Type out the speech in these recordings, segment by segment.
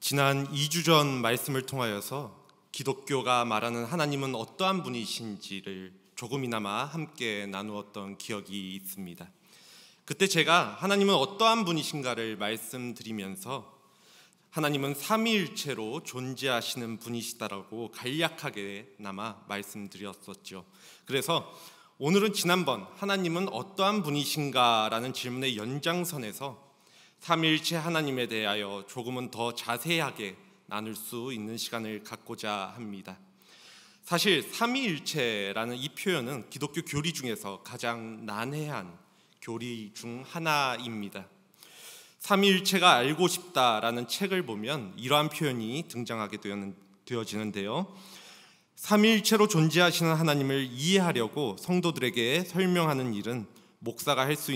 지난 2주 전 말씀을 통하여서 기독교가 말하는 하나님은 어떠한 분이신지를 조금이나마 함께 나누었던 기억이 있습니다. 그때 제가 하나님은 어떠한 분이신가를 말씀드리면서 하나님은 삼위일체로 존재하시는 분이시다라고 간략하게나마 말씀드렸었죠. 그래서 오늘은 지난번 하나님은 어떠한 분이신가라는 질문의 연장선에서 삼위일체 하나님에 대하여 조금은 더 자세하게 나눌 수 있는 시간을 갖고자 합니다. 사실 삼위일체라는 이 표현은 기독교 교리 중에서 가장 난해한 교리 중 하나입니다. 삼위일체가 알고 싶다라는 책을 보면 이러한 표현이 등장하게 되어지는데요. 삼위일체로 존재하시는 하나님을 이해하려고 성도들에게 설명하는 일은 목사가 할 수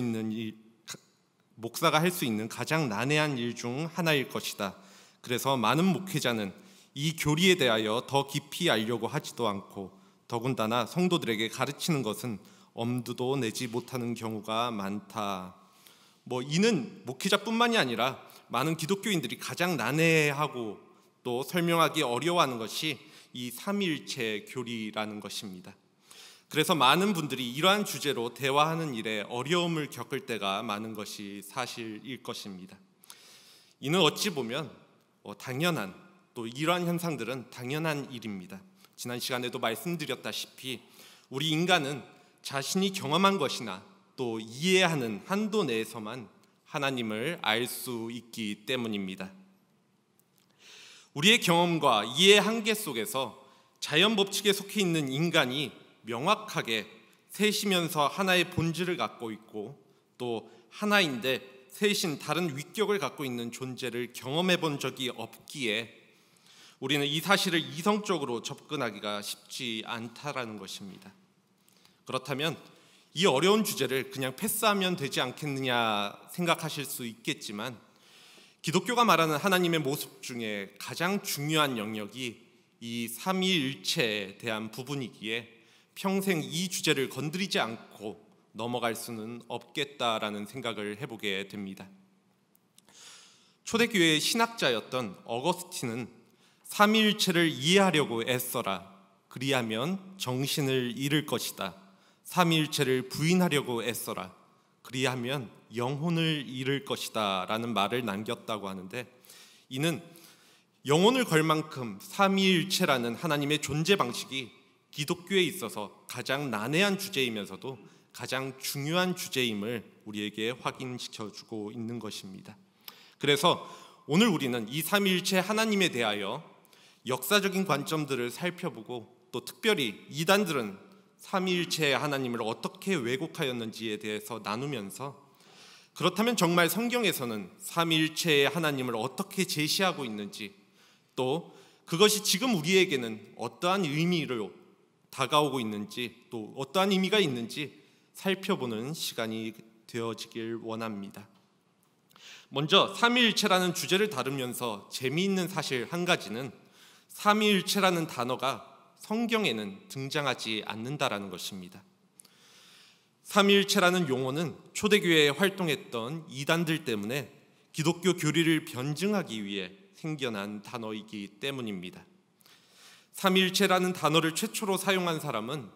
있는 가장 난해한 일 중 하나일 것이다. 그래서 많은 목회자는 이 교리에 대하여 더 깊이 알려고 하지도 않고 더군다나 성도들에게 가르치는 것은 엄두도 내지 못하는 경우가 많다. 이는 목회자뿐만이 아니라 많은 기독교인들이 가장 난해하고 또 설명하기 어려워하는 것이 이 삼위일체 교리라는 것입니다. 그래서 많은 분들이 이러한 주제로 대화하는 일에 어려움을 겪을 때가 많은 것이 사실일 것입니다. 이는 어찌 보면 당연한, 또 이러한 현상들은 당연한 일입니다. 지난 시간에도 말씀드렸다시피 우리 인간은 자신이 경험한 것이나 또 이해하는 한도 내에서만 하나님을 알 수 있기 때문입니다. 우리의 경험과 이해의 한계 속에서 자연 법칙에 속해 있는 인간이 명확하게 셋이면서 하나의 본질을 갖고 있고 또 하나인데 셋인 다른 위격을 갖고 있는 존재를 경험해 본 적이 없기에 우리는 이 사실을 이성적으로 접근하기가 쉽지 않다라는 것입니다. 그렇다면 이 어려운 주제를 그냥 패스하면 되지 않겠느냐 생각하실 수 있겠지만 기독교가 말하는 하나님의 모습 중에 가장 중요한 영역이 이 삼위일체에 대한 부분이기에 평생 이 주제를 건드리지 않고 넘어갈 수는 없겠다라는 생각을 해보게 됩니다. 초대교회의 신학자였던 어거스틴은 삼위일체를 이해하려고 애써라. 그리하면 정신을 잃을 것이다. 삼위일체를 부인하려고 애써라. 그리하면 영혼을 잃을 것이다 라는 말을 남겼다고 하는데, 이는 영혼을 걸 만큼 삼위일체라는 하나님의 존재 방식이 기독교에 있어서 가장 난해한 주제이면서도 가장 중요한 주제임을 우리에게 확인시켜주고 있는 것입니다. 그래서 오늘 우리는 이 삼위일체 하나님에 대하여 역사적인 관점들을 살펴보고 또 특별히 이단들은 삼위일체의 하나님을 어떻게 왜곡하였는지에 대해서 나누면서 그렇다면 정말 성경에서는 삼위일체의 하나님을 어떻게 제시하고 있는지 또 그것이 지금 우리에게는 어떠한 의미로 다가오고 있는지 또 어떠한 의미가 있는지 살펴보는 시간이 되어지길 원합니다. 먼저 삼위일체라는 주제를 다루면서 재미있는 사실 한 가지는 삼위일체라는 단어가 성경에는 등장하지 않는다라는 것입니다. 삼위일체라는 용어는 초대교회에 활동했던 이단들 때문에 기독교 교리를 변증하기 위해 생겨난 단어이기 때문입니다. 삼위일체라는 단어를 최초로 사용한 사람은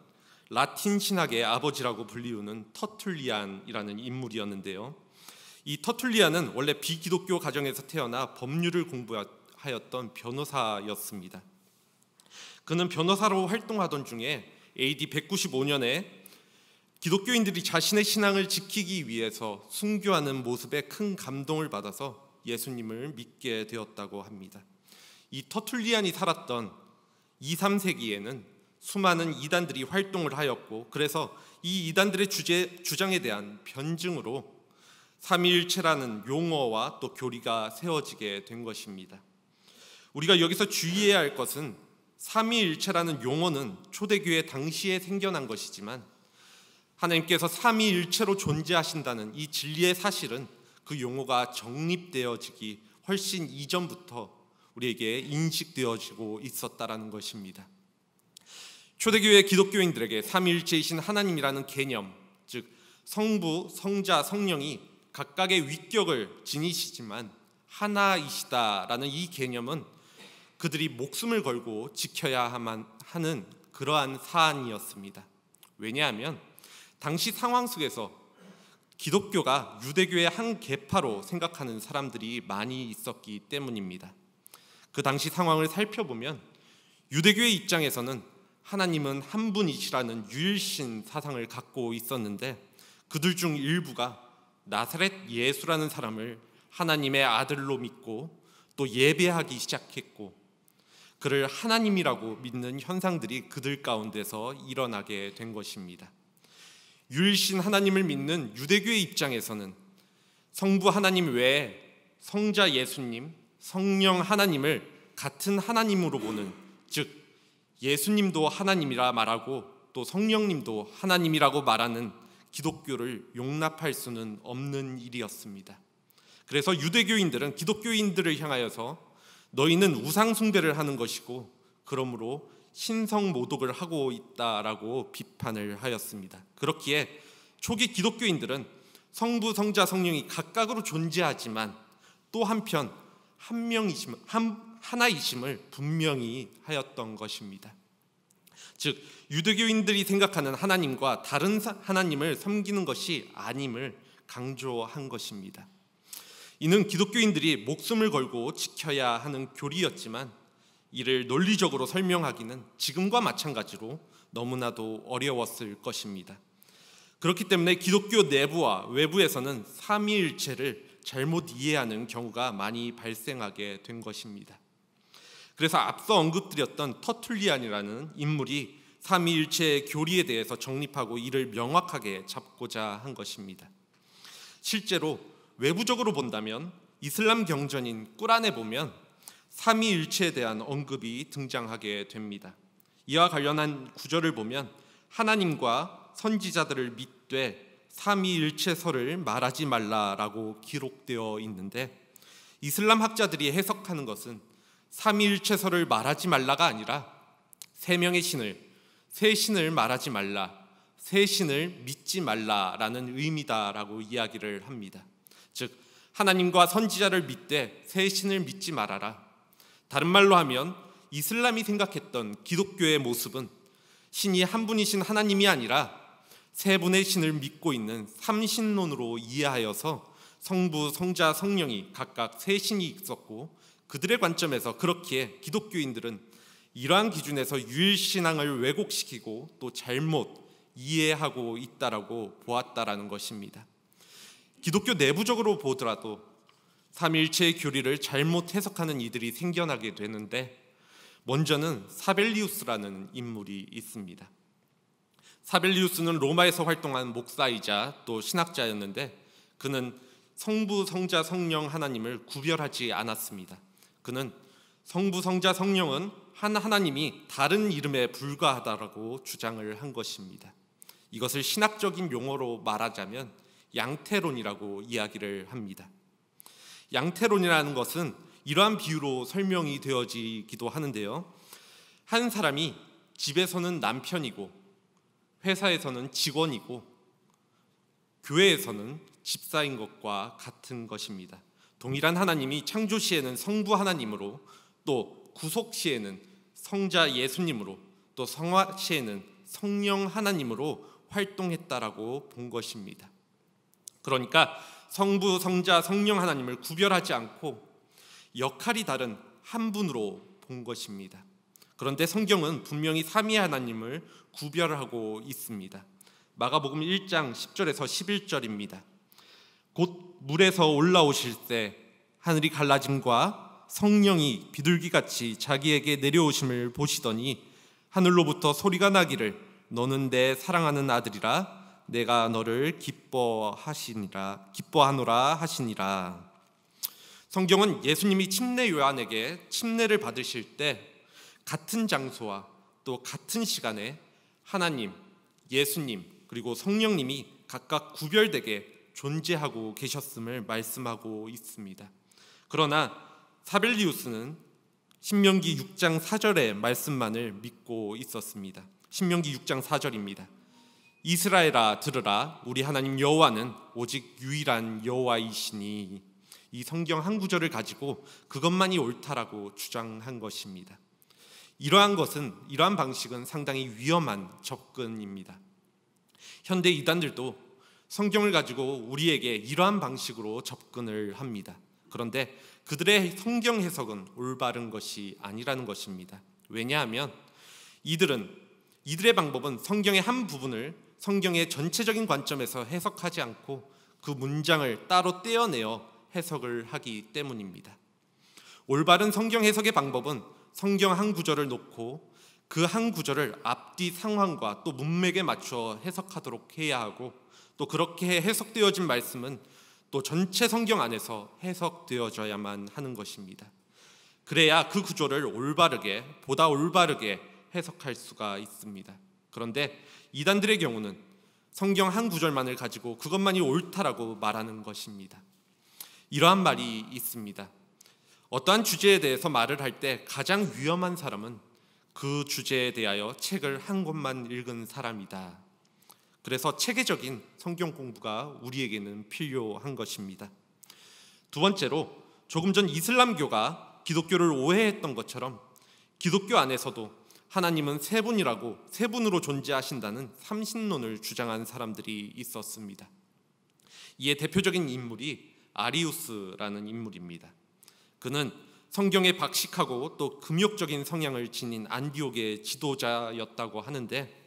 라틴 신학의 아버지라고 불리우는 터툴리안이라는 인물이었는데요. 이 터툴리안은 원래 비기독교 가정에서 태어나 법률을 공부하였던 변호사였습니다. 그는 변호사로 활동하던 중에 AD 195년에 기독교인들이 자신의 신앙을 지키기 위해서 순교하는 모습에 큰 감동을 받아서 예수님을 믿게 되었다고 합니다. 이 터툴리안이 살았던 2, 3세기에는 수많은 이단들이 활동을 하였고 그래서 이 이단들의 주장에 대한 변증으로 삼위일체라는 용어와 또 교리가 세워지게 된 것입니다. 우리가 여기서 주의해야 할 것은 삼위일체라는 용어는 초대교회 당시에 생겨난 것이지만 하나님께서 삼위일체로 존재하신다는 이 진리의 사실은 그 용어가 정립되어지기 훨씬 이전부터 우리에게 인식되어지고 있었다라는 것입니다. 초대교회 기독교인들에게 삼위일체이신 하나님이라는 개념, 즉 성부, 성자, 성령이 각각의 위격을 지니시지만 하나이시다라는 이 개념은 그들이 목숨을 걸고 지켜야만 하는 그러한 사안이었습니다. 왜냐하면 당시 상황 속에서 기독교가 유대교의 한 계파로 생각하는 사람들이 많이 있었기 때문입니다. 그 당시 상황을 살펴보면 유대교의 입장에서는 하나님은 한 분이시라는 유일신 사상을 갖고 있었는데, 그들 중 일부가 나사렛 예수라는 사람을 하나님의 아들로 믿고 또 예배하기 시작했고, 그를 하나님이라고 믿는 현상들이 그들 가운데서 일어나게 된 것입니다. 유일신 하나님을 믿는 유대교의 입장에서는 성부 하나님 외에 성자 예수님, 성령 하나님을 같은 하나님으로 보는, 즉 예수님도 하나님이라 말하고 또 성령님도 하나님이라고 말하는 기독교를 용납할 수는 없는 일이었습니다. 그래서 유대교인들은 기독교인들을 향하여서 너희는 우상 숭배를 하는 것이고 그러므로 신성 모독을 하고 있다라고 비판을 하였습니다. 그렇기에 초기 기독교인들은 성부, 성자, 성령이 각각으로 존재하지만 또 한편 하나이심을 분명히 하였던 것입니다. 즉 유대교인들이 생각하는 하나님과 다른 하나님을 섬기는 것이 아님을 강조한 것입니다. 이는 기독교인들이 목숨을 걸고 지켜야 하는 교리였지만 이를 논리적으로 설명하기는 지금과 마찬가지로 너무나도 어려웠을 것입니다. 그렇기 때문에 기독교 내부와 외부에서는 삼위일체를 잘못 이해하는 경우가 많이 발생하게 된 것입니다. 그래서 앞서 언급드렸던 터툴리안이라는 인물이 삼위일체의 교리에 대해서 정립하고 이를 명확하게 잡고자 한 것입니다. 실제로 외부적으로 본다면 이슬람 경전인 꾸란에 보면 삼위일체에 대한 언급이 등장하게 됩니다. 이와 관련한 구절을 보면 하나님과 선지자들을 믿되 삼위일체설을 말하지 말라라고 기록되어 있는데, 이슬람 학자들이 해석하는 것은 삼위일체설을 말하지 말라가 아니라 세 명의 신을, 세 신을 말하지 말라, 세 신을 믿지 말라라는 의미다라고 이야기를 합니다. 즉 하나님과 선지자를 믿되 세 신을 믿지 말아라. 다른 말로 하면 이슬람이 생각했던 기독교의 모습은 신이 한 분이신 하나님이 아니라 세 분의 신을 믿고 있는 삼신론으로 이해하여서 성부, 성자, 성령이 각각 세 신이 있었고, 그들의 관점에서 그렇기에 기독교인들은 이러한 기준에서 유일신앙을 왜곡시키고 또 잘못 이해하고 있다라고 보았다라는 것입니다. 기독교 내부적으로 보더라도 삼일체의 교리를 잘못 해석하는 이들이 생겨나게 되는데, 먼저는 사벨리우스라는 인물이 있습니다. 사벨리우스는 로마에서 활동한 목사이자 또 신학자였는데, 그는 성부, 성자, 성령 하나님을 구별하지 않았습니다. 그는 성부, 성자, 성령은 한 하나님이 다른 이름에 불과하다라고 주장을 한 것입니다. 이것을 신학적인 용어로 말하자면 양태론이라고 이야기를 합니다. 양태론이라는 것은 이러한 비유로 설명이 되어지기도 하는데요, 한 사람이 집에서는 남편이고 회사에서는 직원이고 교회에서는 집사인 것과 같은 것입니다. 동일한 하나님이 창조 시에는 성부 하나님으로, 또 구속 시에는 성자 예수님으로, 또 성화 시에는 성령 하나님으로 활동했다라고 본 것입니다. 그러니까 성부, 성자, 성령 하나님을 구별하지 않고 역할이 다른 한 분으로 본 것입니다. 그런데 성경은 분명히 삼위 하나님을 구별하고 있습니다. 마가복음 1장 10절에서 11절입니다. 곧 물에서 올라오실 때 하늘이 갈라짐과 성령이 비둘기같이 자기에게 내려오심을 보시더니 하늘로부터 소리가 나기를 너는 내 사랑하는 아들이라 내가 너를 기뻐하노라 하시니라. 성경은 예수님이 침례 요한에게 침례를 받으실 때 같은 장소와 또 같은 시간에 하나님, 예수님 그리고 성령님이 각각 구별되게 존재하고 계셨음을 말씀하고 있습니다. 그러나 사벨리우스는 신명기 6장 4절의 말씀만을 믿고 있었습니다. 신명기 6장 4절입니다. 이스라엘아 들으라, 우리 하나님 여호와는 오직 유일한 여호와이시니 이 성경 한 구절을 가지고 그것만이 옳다라고 주장한 것입니다. 이러한 방식은 상당히 위험한 접근입니다. 현대 이단들도 성경을 가지고 우리에게 이러한 방식으로 접근을 합니다. 그런데 그들의 성경 해석은 올바른 것이 아니라는 것입니다. 왜냐하면 이들의 방법은 성경의 한 부분을 성경의 전체적인 관점에서 해석하지 않고 그 문장을 따로 떼어내어 해석을 하기 때문입니다. 올바른 성경 해석의 방법은 성경 한 구절을 놓고 그 한 구절을 앞뒤 상황과 또 문맥에 맞춰 해석하도록 해야 하고, 또 그렇게 해석되어진 말씀은 또 전체 성경 안에서 해석되어져야만 하는 것입니다. 그래야 그 구조를 보다 올바르게 해석할 수가 있습니다. 그런데 이단들의 경우는 성경 한 구절만을 가지고 그것만이 옳다라고 말하는 것입니다. 이러한 말이 있습니다. 어떠한 주제에 대해서 말을 할 때 가장 위험한 사람은 그 주제에 대하여 책을 한 권만 읽은 사람이다. 그래서 체계적인 성경 공부가 우리에게는 필요한 것입니다. 두 번째로, 조금 전 이슬람교가 기독교를 오해했던 것처럼 기독교 안에서도 하나님은 세 분으로 존재하신다는 삼신론을 주장한 사람들이 있었습니다. 이에 대표적인 인물이 아리우스라는 인물입니다. 그는 성경에 박식하고 또 금욕적인 성향을 지닌 안디옥의 지도자였다고 하는데,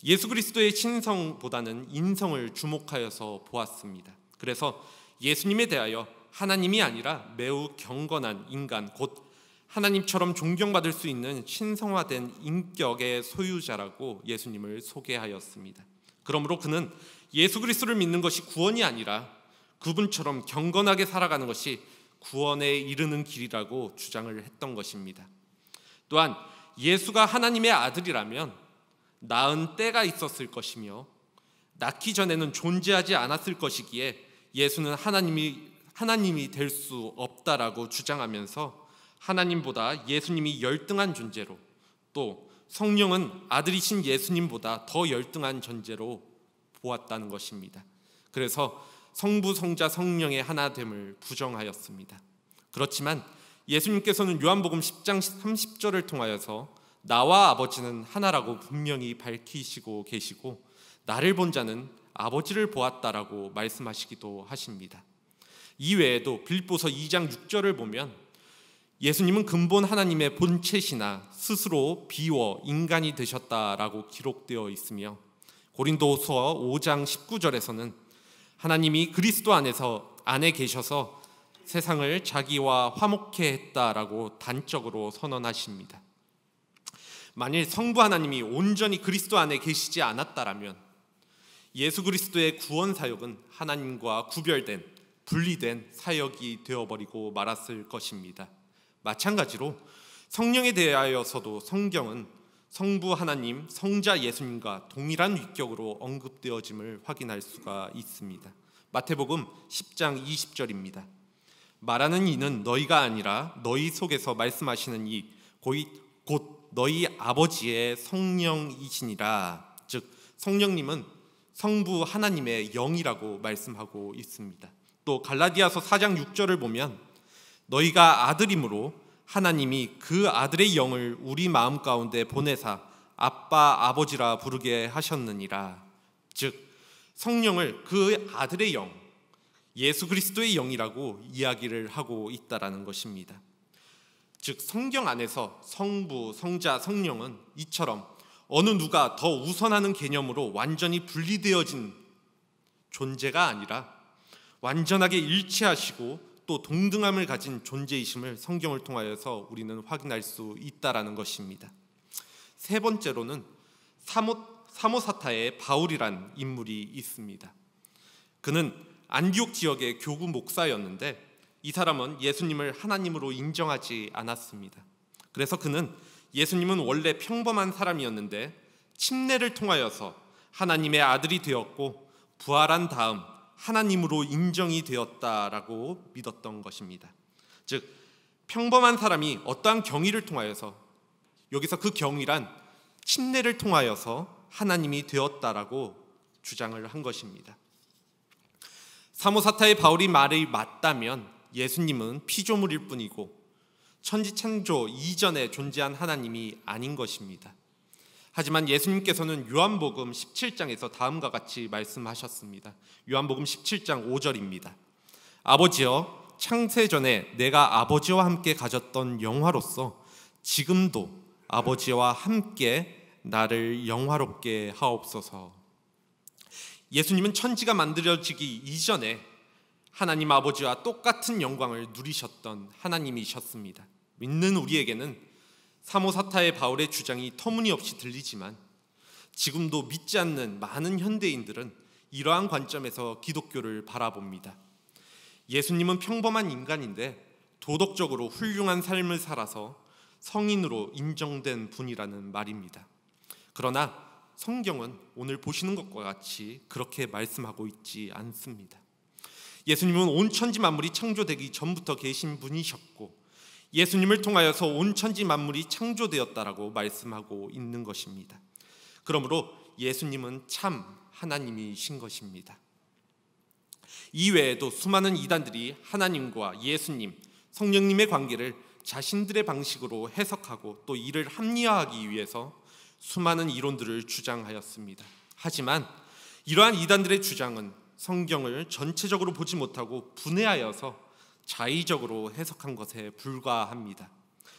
예수 그리스도의 신성보다는 인성을 주목하여서 보았습니다. 그래서 예수님에 대하여 하나님이 아니라 매우 경건한 인간, 곧 하나님처럼 존경받을 수 있는 신성화된 인격의 소유자라고 예수님을 소개하였습니다. 그러므로 그는 예수 그리스도를 믿는 것이 구원이 아니라 그분처럼 경건하게 살아가는 것이 구원에 이르는 길이라고 주장을 했던 것입니다. 또한 예수가 하나님의 아들이라면 낳은 때가 있었을 것이며 낳기 전에는 존재하지 않았을 것이기에 예수는 하나님이 될 수 없다라고 주장하면서 하나님보다 예수님이 열등한 존재로, 또 성령은 아들이신 예수님보다 더 열등한 존재로 보았다는 것입니다. 그래서 성부, 성자, 성령의 하나됨을 부정하였습니다. 그렇지만 예수님께서는 요한복음 10장 30절을 통하여서 나와 아버지는 하나라고 분명히 밝히시고 계시고, 나를 본 자는 아버지를 보았다라고 말씀하시기도 하십니다. 이외에도 빌립보서 2장 6절을 보면 예수님은 근본 하나님의 본체시나 스스로 비워 인간이 되셨다라고 기록되어 있으며, 고린도서 5장 19절에서는 하나님이 그리스도 안에 계셔서 세상을 자기와 화목케 했다라고 단적으로 선언하십니다. 만일 성부 하나님이 온전히 그리스도 안에 계시지 않았다라면 예수 그리스도의 구원 사역은 하나님과 분리된 사역이 되어버리고 말았을 것입니다. 마찬가지로 성령에 대하여서도 성경은 성부 하나님, 성자 예수님과 동일한 위격으로 언급되어짐을 확인할 수가 있습니다. 마태복음 10장 20절입니다. 말하는 이는 너희가 아니라 너희 속에서 말씀하시는 이 곧 너희 아버지의 성령이시니라. 즉 성령님은 성부 하나님의 영이라고 말씀하고 있습니다. 또 갈라디아서 4장 6절을 보면 너희가 아들이므로 하나님이 그 아들의 영을 우리 마음 가운데 보내사 아빠 아버지라 부르게 하셨느니라. 즉 성령을 그 아들의 영, 예수 그리스도의 영이라고 이야기를 하고 있다라는 것입니다. 즉 성경 안에서 성부, 성자, 성령은 이처럼 어느 누가 더 우선하는 개념으로 완전히 분리되어진 존재가 아니라 완전하게 일치하시고 또 동등함을 가진 존재이심을 성경을 통하여서 우리는 확인할 수 있다라는 것입니다. 세 번째로는 사모사타의 바울이란 인물이 있습니다. 그는 안디옥 지역의 교구 목사였는데 이 사람은 예수님을 하나님으로 인정하지 않았습니다. 그래서 그는 예수님은 원래 평범한 사람이었는데 침례를 통하여서 하나님의 아들이 되었고 부활한 다음 하나님으로 인정이 되었다라고 믿었던 것입니다. 즉 평범한 사람이 어떠한 경위를 통하여서, 여기서 그 경위란 침례를 통하여서 하나님이 되었다라고 주장을 한 것입니다. 사모사타의 바울이 말이 맞다면 예수님은 피조물일 뿐이고 천지창조 이전에 존재한 하나님이 아닌 것입니다. 하지만 예수님께서는 요한복음 17장에서 다음과 같이 말씀하셨습니다. 요한복음 17장 5절입니다. 아버지여, 창세전에 내가 아버지와 함께 가졌던 영화로서 지금도 아버지와 함께 나를 영화롭게 하옵소서. 예수님은 천지가 만들어지기 이전에 하나님 아버지와 똑같은 영광을 누리셨던 하나님이셨습니다. 믿는 우리에게는 사모사타의 바울의 주장이 터무니없이 들리지만 지금도 믿지 않는 많은 현대인들은 이러한 관점에서 기독교를 바라봅니다. 예수님은 평범한 인간인데 도덕적으로 훌륭한 삶을 살아서 성인으로 인정된 분이라는 말입니다. 그러나 성경은 오늘 보시는 것과 같이 그렇게 말씀하고 있지 않습니다. 예수님은 온 천지 만물이 창조되기 전부터 계신 분이셨고 예수님을 통하여서 온 천지 만물이 창조되었다라고 말씀하고 있는 것입니다. 그러므로 예수님은 참 하나님이신 것입니다. 이외에도 수많은 이단들이 하나님과 예수님, 성령님의 관계를 자신들의 방식으로 해석하고 또 이를 합리화하기 위해서 수많은 이론들을 주장하였습니다. 하지만 이러한 이단들의 주장은 성경을 전체적으로 보지 못하고 분해하여서 자의적으로 해석한 것에 불과합니다.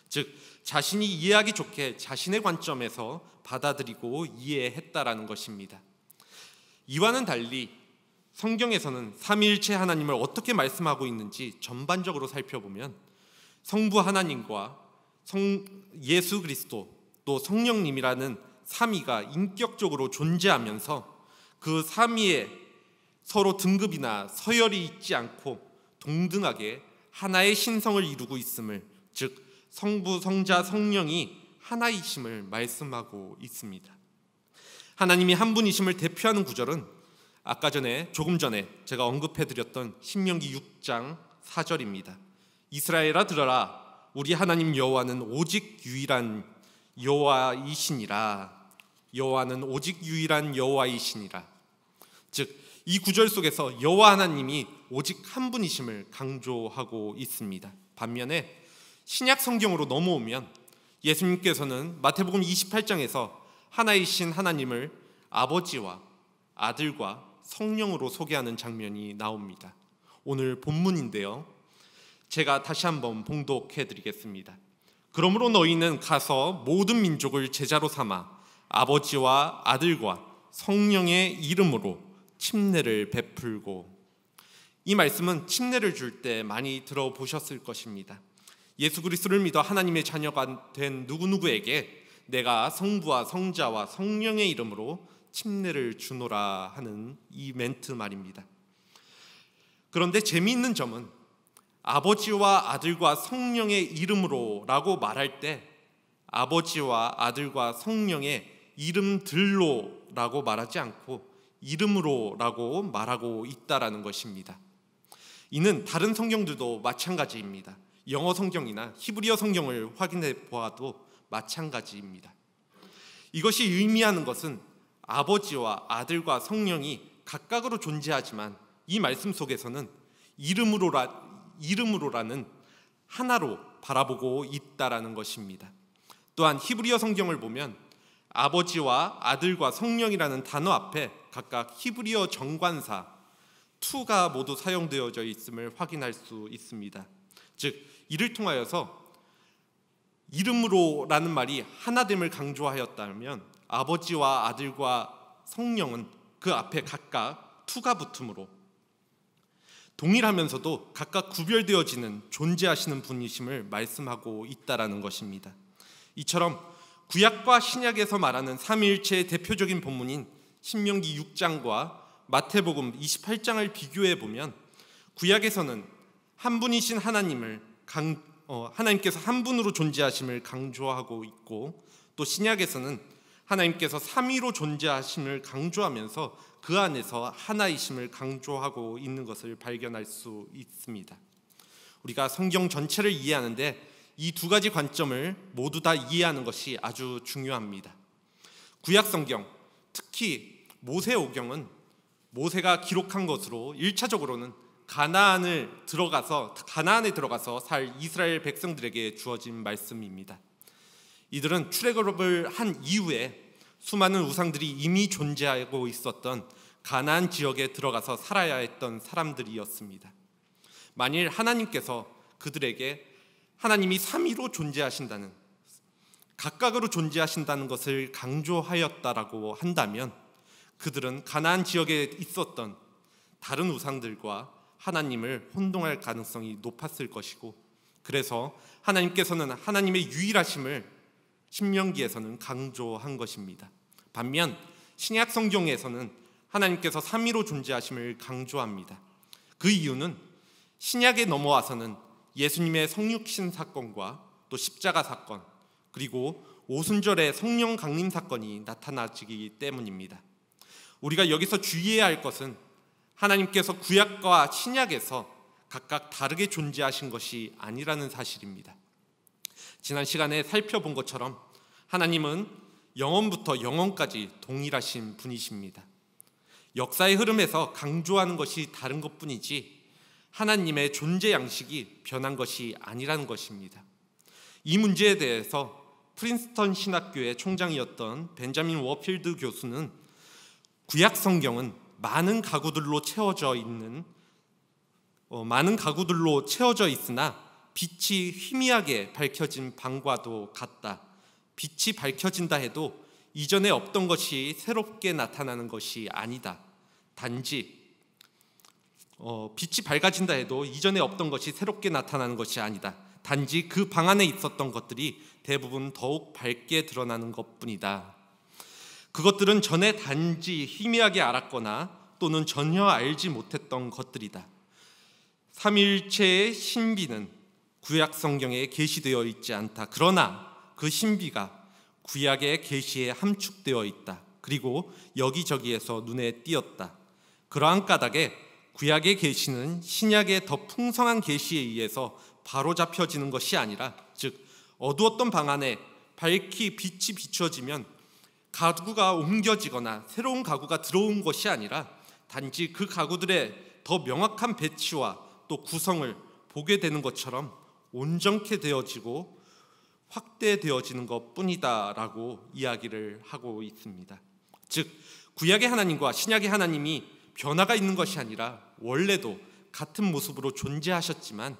즉 자신이 이해하기 좋게 자신의 관점에서 받아들이고 이해했다라는 것입니다. 이와는 달리 성경에서는 삼위일체 하나님을 어떻게 말씀하고 있는지 전반적으로 살펴보면 성부 하나님과 예수 그리스도 또 성령님이라는 삼위가 인격적으로 존재하면서 그 삼위에 서로 등급이나 서열이 있지 않고 동등하게 하나의 신성을 이루고 있음을, 즉 성부, 성자, 성령이 하나이심을 말씀하고 있습니다. 하나님이 한 분이심을 대표하는 구절은 아까 조금 전에 제가 언급해드렸던 신명기 6장 4절입니다. 이스라엘아 들어라, 우리 하나님 여호와는 오직 유일한 여호와이시니라. 여호와는 오직 유일한 여호와이시니라. 즉 이 구절 속에서 여호와 하나님이 오직 한 분이심을 강조하고 있습니다. 반면에 신약 성경으로 넘어오면 예수님께서는 마태복음 28장에서 하나이신 하나님을 아버지와 아들과 성령으로 소개하는 장면이 나옵니다. 오늘 본문인데요, 제가 다시 한번 봉독해 드리겠습니다. 그러므로 너희는 가서 모든 민족을 제자로 삼아 아버지와 아들과 성령의 이름으로 침례를 베풀고. 이 말씀은 침례를 줄 때 많이 들어보셨을 것입니다. 예수 그리스도를 믿어 하나님의 자녀가 된 누구누구에게 내가 성부와 성자와 성령의 이름으로 침례를 주노라 하는 이 멘트 말입니다. 그런데 재미있는 점은 아버지와 아들과 성령의 이름으로 라고 말할 때 아버지와 아들과 성령의 이름들로 라고 말하지 않고 이름으로 라고 말하고 있다라는 것입니다. 이는 다른 성경들도 마찬가지입니다. 영어 성경이나 히브리어 성경을 확인해 보아도 마찬가지입니다. 이것이 의미하는 것은 아버지와 아들과 성령이 각각으로 존재하지만 이 말씀 속에서는 이름으로라는 하나로 바라보고 있다라는 것입니다. 또한 히브리어 성경을 보면 아버지와 아들과 성령이라는 단어 앞에 각각 히브리어 정관사 to가 모두 사용되어져 있음을 확인할 수 있습니다. 즉 이를 통하여서 이름으로라는 말이 하나됨을 강조하였다면 아버지와 아들과 성령은 그 앞에 각각 to가 붙음으로 동일하면서도 각각 구별되어지는 존재하시는 분이심을 말씀하고 있다라는 것입니다. 이처럼 구약과 신약에서 말하는 삼위일체의 대표적인 본문인 신명기 6장과 마태복음 28장을 비교해 보면 구약에서는 한 분이신 하나님께서 한 분으로 존재하심을 강조하고 있고, 또 신약에서는 하나님께서 삼위로 존재하심을 강조하면서 그 안에서 하나이심을 강조하고 있는 것을 발견할 수 있습니다. 우리가 성경 전체를 이해하는데 이 두 가지 관점을 모두 다 이해하는 것이 아주 중요합니다. 구약 성경, 특히 모세오경은 모세가 기록한 것으로 1차적으로는 가나안에 들어가서 살 이스라엘 백성들에게 주어진 말씀입니다. 이들은 출애굽을 한 이후에 수많은 우상들이 이미 존재하고 있었던 가나안 지역에 들어가서 살아야 했던 사람들이었습니다. 만일 하나님께서 그들에게 하나님이 삼위로 존재하신다는, 각각으로 존재하신다는 것을 강조하였다라고 한다면 그들은 가나안 지역에 있었던 다른 우상들과 하나님을 혼동할 가능성이 높았을 것이고, 그래서 하나님께서는 하나님의 유일하심을 신명기에서는 강조한 것입니다. 반면 신약 성경에서는 하나님께서 삼위로 존재하심을 강조합니다. 그 이유는 신약에 넘어와서는 예수님의 성육신 사건과 또 십자가 사건, 그리고 오순절의 성령 강림 사건이 나타나지기 때문입니다. 우리가 여기서 주의해야 할 것은 하나님께서 구약과 신약에서 각각 다르게 존재하신 것이 아니라는 사실입니다. 지난 시간에 살펴본 것처럼 하나님은 영원부터 영원까지 동일하신 분이십니다. 역사의 흐름에서 강조하는 것이 다른 것뿐이지 하나님의 존재 양식이 변한 것이 아니라는 것입니다. 이 문제에 대해서 프린스턴 신학교의 총장이었던 벤자민 워필드 교수는 구약 성경은 많은 가구들로 채워져 있으나 빛이 희미하게 밝혀진 방과도 같다. 빛이 밝혀진다 해도 이전에 없던 것이 새롭게 나타나는 것이 아니다. 단지 빛이 밝아진다 해도 이전에 없던 것이 새롭게 나타나는 것이 아니다. 단지 그 방 안에 있었던 것들이 대부분 더욱 밝게 드러나는 것뿐이다. 그것들은 전에 단지 희미하게 알았거나 또는 전혀 알지 못했던 것들이다. 삼위일체의 신비는 구약 성경에 계시되어 있지 않다. 그러나 그 신비가 구약의 계시에 함축되어 있다. 그리고 여기저기에서 눈에 띄었다. 그러한 까닭에 구약의 계시는 신약의 더 풍성한 계시에 의해서 바로잡혀지는 것이 아니라, 즉 어두웠던 방 안에 밝히 빛이 비추어지면 가구가 옮겨지거나 새로운 가구가 들어온 것이 아니라 단지 그 가구들의 더 명확한 배치와 또 구성을 보게 되는 것처럼 온전케 되어지고 확대되어지는 것뿐이다라고 이야기를 하고 있습니다. 즉 구약의 하나님과 신약의 하나님이 변화가 있는 것이 아니라 원래도 같은 모습으로 존재하셨지만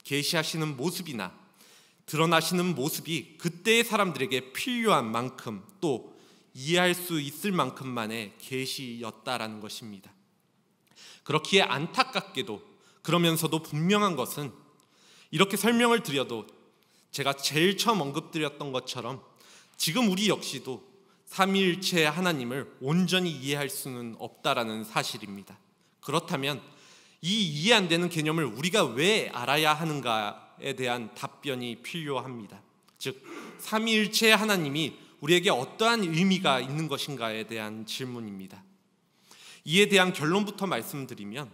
계시하시는 모습이나 드러나시는 모습이 그때의 사람들에게 필요한 만큼 또 이해할 수 있을 만큼만의 계시였다라는 것입니다. 그렇기에 안타깝게도 그러면서도 분명한 것은 이렇게 설명을 드려도 제가 제일 처음 언급드렸던 것처럼 지금 우리 역시도 삼위일체의 하나님을 온전히 이해할 수는 없다라는 사실입니다. 그렇다면 이 이해 안 되는 개념을 우리가 왜 알아야 하는가에 대한 답변이 필요합니다. 즉 삼위일체의 하나님이 우리에게 어떠한 의미가 있는 것인가에 대한 질문입니다. 이에 대한 결론부터 말씀드리면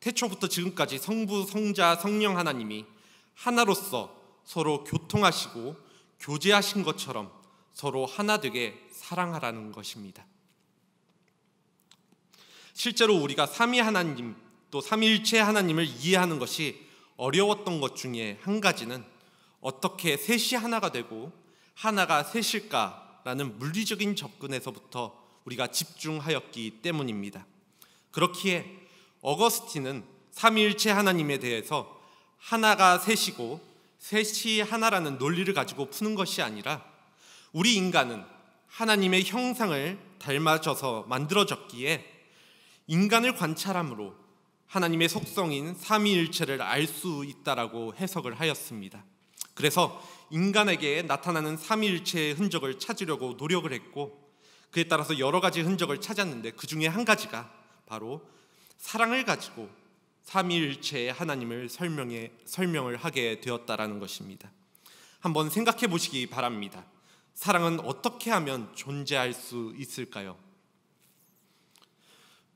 태초부터 지금까지 성부, 성자, 성령 하나님이 하나로서 서로 교통하시고 교제하신 것처럼 서로 하나 되게 사랑하라는 것입니다. 실제로 우리가 삼위 하나님 또 삼위일체 하나님을 이해하는 것이 어려웠던 것 중에 한 가지는 어떻게 셋이 하나가 되고 하나가 셋일까라는 물리적인 접근에서부터 우리가 집중하였기 때문입니다. 그렇기에 어거스틴은 삼위일체 하나님에 대해서 하나가 셋이고 셋이 하나라는 논리를 가지고 푸는 것이 아니라 우리 인간은 하나님의 형상을 닮아져서 만들어졌기에 인간을 관찰함으로 하나님의 속성인 삼위일체를 알 수 있다라고 해석을 하였습니다. 그래서 인간에게 나타나는 삼위일체의 흔적을 찾으려고 노력을 했고 그에 따라서 여러 가지 흔적을 찾았는데 그 중에 한 가지가 바로 사랑을 가지고 삼위일체의 하나님을 설명을 하게 되었다라는 것입니다. 한번 생각해 보시기 바랍니다. 사랑은 어떻게 하면 존재할 수 있을까요?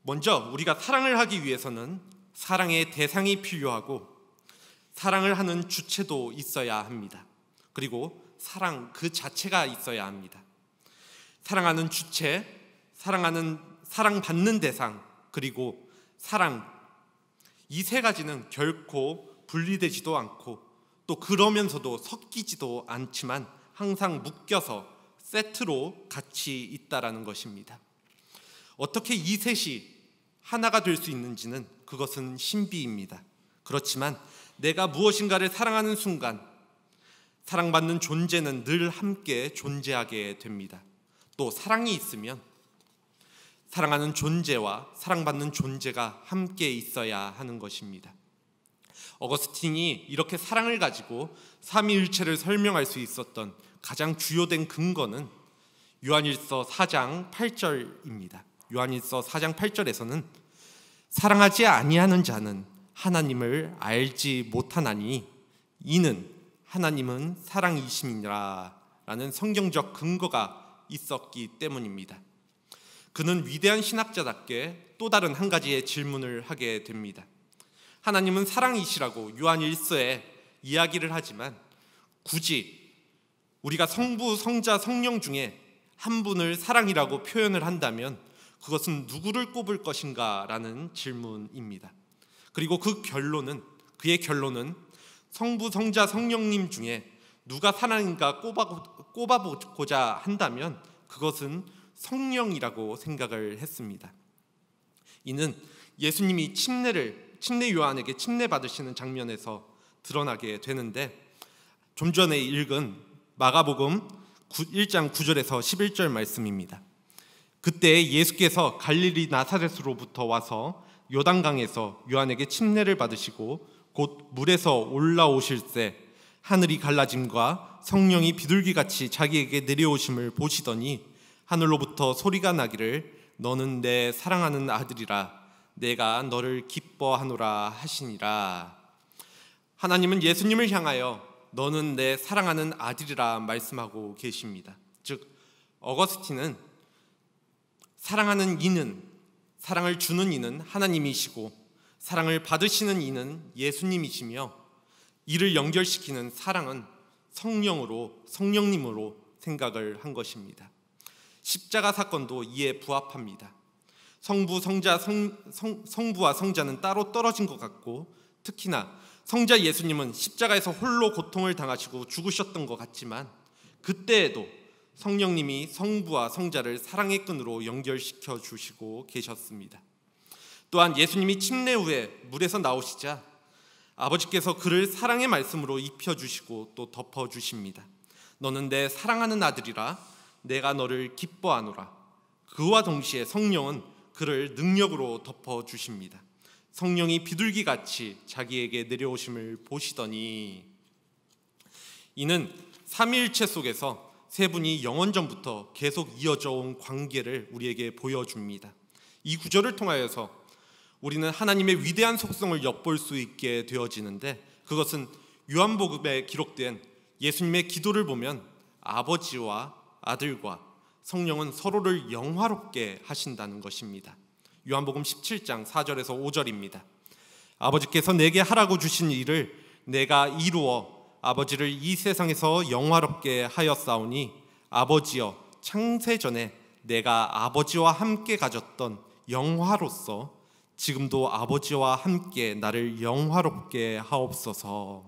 먼저 우리가 사랑을 하기 위해서는 사랑의 대상이 필요하고 사랑을 하는 주체도 있어야 합니다. 그리고 사랑 그 자체가 있어야 합니다. 사랑하는 주체, 사랑받는 대상, 그리고 사랑, 이 세 가지는 결코 분리되지도 않고 또 그러면서도 섞이지도 않지만 항상 묶여서 세트로 같이 있다라는 것입니다. 어떻게 이 셋이 하나가 될 수 있는지는 그것은 신비입니다. 그렇지만 내가 무엇인가를 사랑하는 순간 사랑받는 존재는 늘 함께 존재하게 됩니다. 또 사랑이 있으면 사랑하는 존재와 사랑받는 존재가 함께 있어야 하는 것입니다. 어거스틴이 이렇게 사랑을 가지고 삼위일체를 설명할 수 있었던 가장 주요된 근거는 요한일서 4장 8절입니다. 요한일서 4장 8절에서는 사랑하지 아니하는 자는 하나님을 알지 못하나니 이는 하나님은 사랑이심이라 라는 성경적 근거가 있었기 때문입니다. 그는 위대한 신학자답게 또 다른 한 가지의 질문을 하게 됩니다. 하나님은 사랑이시라고 요한 1서에 이야기를 하지만 굳이 우리가 성부, 성자, 성령 중에 한 분을 사랑이라고 표현을 한다면 그것은 누구를 꼽을 것인가 라는 질문입니다. 그리고 그의 결론은 성부, 성자, 성령님 중에 누가 사랑인가 꼽아보고자 한다면 그것은 성령이라고 생각을 했습니다. 이는 예수님이 침례 요한에게 침례 받으시는 장면에서 드러나게 되는데 좀 전에 읽은 마가복음 1장 9절에서 11절 말씀입니다. 그때 예수께서 갈릴리 나사렛으로부터 와서 요단강에서 요한에게 침례를 받으시고 곧 물에서 올라오실새 하늘이 갈라짐과 성령이 비둘기같이 자기에게 내려오심을 보시더니 하늘로부터 소리가 나기를 너는 내 사랑하는 아들이라 내가 너를 기뻐하노라 하시니라. 하나님은 예수님을 향하여 너는 내 사랑하는 아들이라 말씀하고 계십니다. 즉 어거스틴은 사랑하는 이는, 사랑을 주는 이는 하나님이시고 사랑을 받으시는 이는 예수님이시며 이를 연결시키는 사랑은 성령님으로 생각을 한 것입니다. 십자가 사건도 이에 부합합니다. 성부와 성자는 따로 떨어진 것 같고 특히나 성자 예수님은 십자가에서 홀로 고통을 당하시고 죽으셨던 것 같지만 그때에도 성령님이 성부와 성자를 사랑의 끈으로 연결시켜 주시고 계셨습니다. 또한 예수님이 침례 후에 물에서 나오시자 아버지께서 그를 사랑의 말씀으로 입혀주시고 또 덮어주십니다. 너는 내 사랑하는 아들이라 내가 너를 기뻐하노라. 그와 동시에 성령은 그를 능력으로 덮어주십니다. 성령이 비둘기같이 자기에게 내려오심을 보시더니 이는 삼위일체 속에서 세 분이 영원전부터 계속 이어져 온 관계를 우리에게 보여줍니다. 이 구절을 통하여서 우리는 하나님의 위대한 속성을 엿볼 수 있게 되어지는데 그것은 요한복음에 기록된 예수님의 기도를 보면 아버지와 아들과 성령은 서로를 영화롭게 하신다는 것입니다. 요한복음 17장 4절에서 5절입니다. 아버지께서 내게 하라고 주신 일을 내가 이루어 아버지를 이 세상에서 영화롭게 하였사오니 아버지여 창세전에 내가 아버지와 함께 가졌던 영화로서 지금도 아버지와 함께 나를 영화롭게 하옵소서.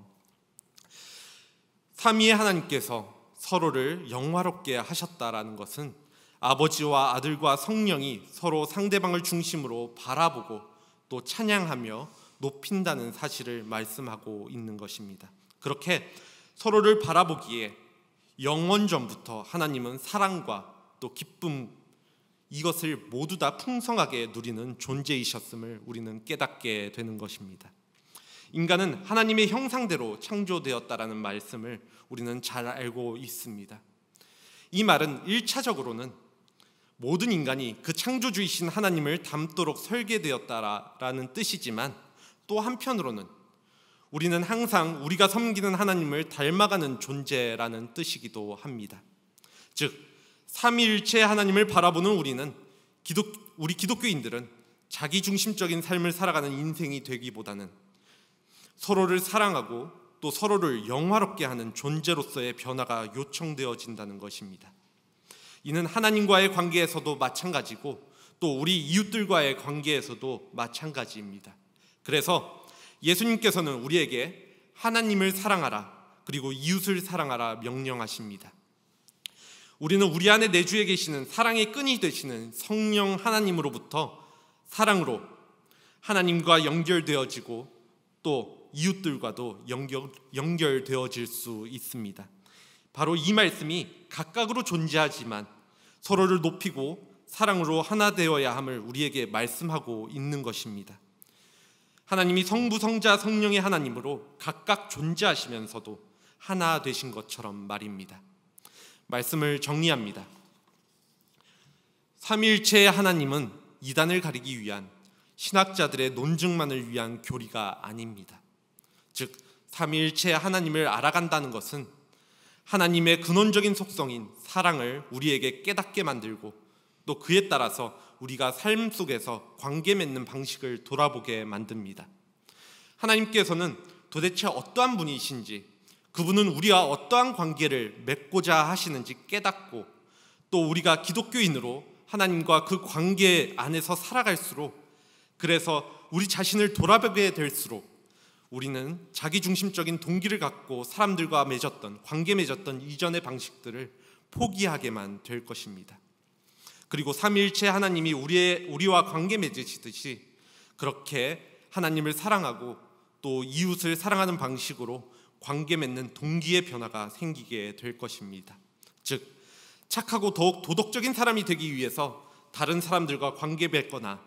삼위의 하나님께서 서로를 영화롭게 하셨다라는 것은 아버지와 아들과 성령이 서로 상대방을 중심으로 바라보고 또 찬양하며 높인다는 사실을 말씀하고 있는 것입니다. 그렇게 서로를 바라보기에 영원전부터 하나님은 사랑과 또 기쁨 이것을 모두 다 풍성하게 누리는 존재이셨음을 우리는 깨닫게 되는 것입니다. 인간은 하나님의 형상대로 창조되었다라는 말씀을 우리는 잘 알고 있습니다. 이 말은 1차적으로는 모든 인간이 그 창조주이신 하나님을 닮도록 설계되었다라는 뜻이지만 또 한편으로는 우리는 항상 우리가 섬기는 하나님을 닮아가는 존재라는 뜻이기도 합니다. 즉 삼위일체 하나님을 바라보는 우리 기독교인들은 자기중심적인 삶을 살아가는 인생이 되기보다는 서로를 사랑하고 또 서로를 영화롭게 하는 존재로서의 변화가 요청되어진다는 것입니다. 이는 하나님과의 관계에서도 마찬가지고 또 우리 이웃들과의 관계에서도 마찬가지입니다. 그래서 예수님께서는 우리에게 하나님을 사랑하라, 그리고 이웃을 사랑하라 명령하십니다. 우리는 우리 안에 내주에 계시는 사랑의 끈이 되시는 성령 하나님으로부터 사랑으로 하나님과 연결되어지고 또 이웃들과도 연결되어질 수 있습니다. 바로 이 말씀이 각각으로 존재하지만 서로를 높이고 사랑으로 하나 되어야 함을 우리에게 말씀하고 있는 것입니다. 하나님이 성부, 성자, 성령의 하나님으로 각각 존재하시면서도 하나 되신 것처럼 말입니다. 말씀을 정리합니다. 삼위일체의 하나님은 이단을 가리기 위한 신학자들의 논증만을 위한 교리가 아닙니다. 즉 삼위일체의 하나님을 알아간다는 것은 하나님의 근원적인 속성인 사랑을 우리에게 깨닫게 만들고 또 그에 따라서 우리가 삶 속에서 관계 맺는 방식을 돌아보게 만듭니다. 하나님께서는 도대체 어떠한 분이신지, 그분은 우리와 어떠한 관계를 맺고자 하시는지 깨닫고 또 우리가 기독교인으로 하나님과 그 관계 안에서 살아갈수록, 그래서 우리 자신을 돌아보게 될수록 우리는 자기중심적인 동기를 갖고 사람들과 관계 맺었던 이전의 방식들을 포기하게만 될 것입니다. 그리고 삼위일체 하나님이 우리와 관계 맺으시듯이 그렇게 하나님을 사랑하고 또 이웃을 사랑하는 방식으로 관계 맺는 동기의 변화가 생기게 될 것입니다. 즉 착하고 더욱 도덕적인 사람이 되기 위해서 다른 사람들과 관계 맺거나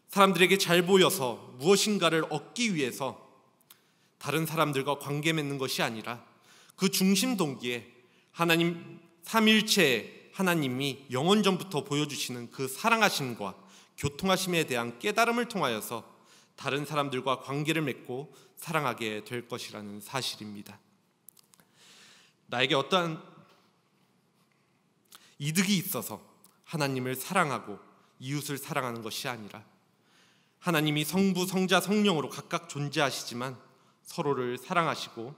사람들에게 잘 보여서 무엇인가를 얻기 위해서 다른 사람들과 관계 맺는 것이 아니라 그 중심 동기에 하나님 삼위일체의 하나님이 영원 전부터 보여주시는 그 사랑하심과 교통하심에 대한 깨달음을 통하여서 다른 사람들과 관계를 맺고 사랑하게 될 것이라는 사실입니다. 나에게 어떠한 이득이 있어서 하나님을 사랑하고 이웃을 사랑하는 것이 아니라 하나님이 성부, 성자, 성령으로 각각 존재하시지만 서로를 사랑하시고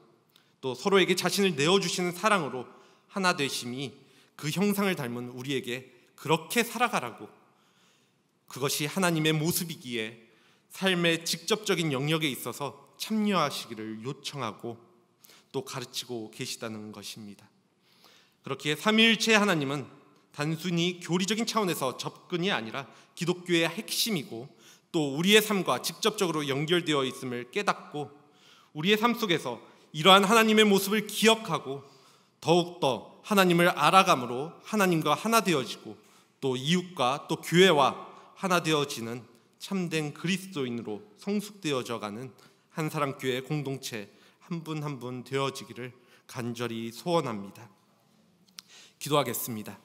또 서로에게 자신을 내어주시는 사랑으로 하나 되심이 그 형상을 닮은 우리에게 그렇게 살아가라고, 그것이 하나님의 모습이기에 삶의 직접적인 영역에 있어서 참여하시기를 요청하고 또 가르치고 계시다는 것입니다. 그렇기에 삼위일체 하나님은 단순히 교리적인 차원에서 접근이 아니라 기독교의 핵심이고 또 우리의 삶과 직접적으로 연결되어 있음을 깨닫고 우리의 삶 속에서 이러한 하나님의 모습을 기억하고 더욱더 하나님을 알아감으로 하나님과 하나 되어지고 또 이웃과 또 교회와 하나 되어지는 참된 그리스도인으로 성숙되어져가는 한사랑교회 공동체 한 분 한 분 되어지기를 간절히 소원합니다. 기도하겠습니다.